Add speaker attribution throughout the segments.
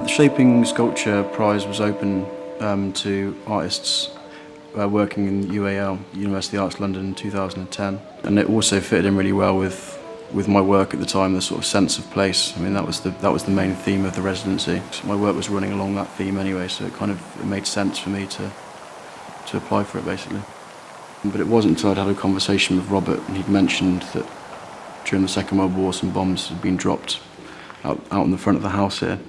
Speaker 1: The Shaping Sculpture Prize was open to artists working in UAL, University Arts London, in 2010, and it also fitted in really well with my work at the time, the sort of sense of place. I mean, that was the main theme of the residency. So my work was running along that theme anyway, so it made sense for me to apply for it, basically. But it wasn't until I'd had a conversation with Robert, and he'd mentioned that during the Second World War some bombs had been dropped out in the front of the house here,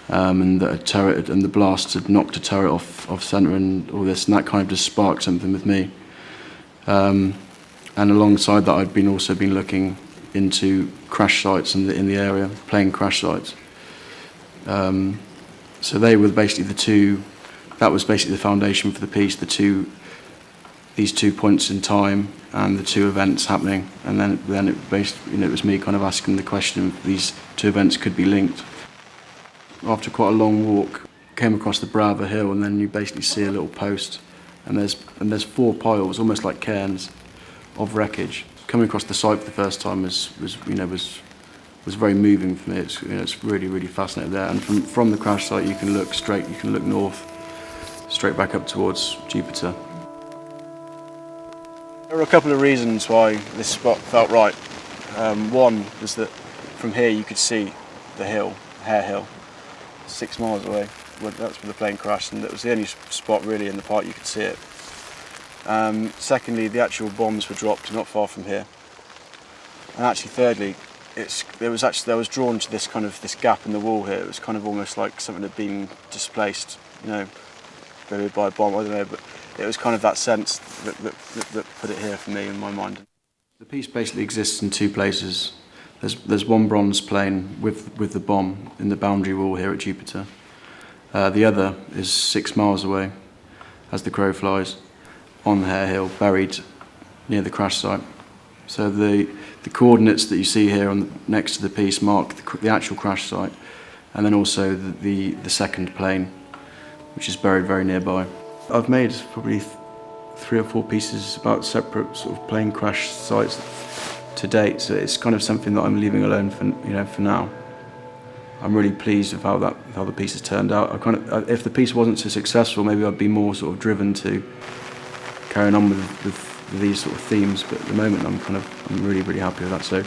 Speaker 1: and that a turret and the blast had knocked a turret off centre and all this, and that kind of just sparked something with me. And alongside that, I'd also been looking into crash sites in the area, plane crash sites. So they were basically that was basically the foundation for the piece, these 2 points in time and the 2 events happening, and then it basically, it was me kind of asking the question if these 2 events could be linked. After quite a long walk, came across the brow of a hill, and then you basically see a little post, and there's 4 piles, almost like cairns, of wreckage. Coming across the site for the first time was very moving for me. It's really, really fascinating there. And from the crash site, you can look north, straight back up towards Jupiter. There were a couple of reasons why this spot felt right. One was that from here you could see the hill, Hare Hill, 6 miles away. That's where the plane crashed, and it was the only spot really in the park you could see it. Secondly, the actual bombs were dropped not far from here. And actually, thirdly, there was drawn to this gap in the wall here. It was kind of almost like something had been displaced, buried by a bomb. I don't know, but it was kind of that sense that put it here for me in my mind. The piece basically exists in 2 places. There's one bronze plane with the bomb in the boundary wall here at Jupiter. The other is 6 miles away, as the crow flies, on Hare Hill, buried near the crash site. So the coordinates that you see here next to the piece mark the actual crash site, and then also the second plane, which is buried very nearby. I've made probably 3 or 4 pieces about separate sort of plane crash sites to date, so it's kind of something that I'm leaving alone for now. I'm really pleased with how the piece has turned out. If the piece wasn't so successful, maybe I'd be more sort of driven to carrying on with these sort of themes. But at the moment, I'm really, really happy with that. So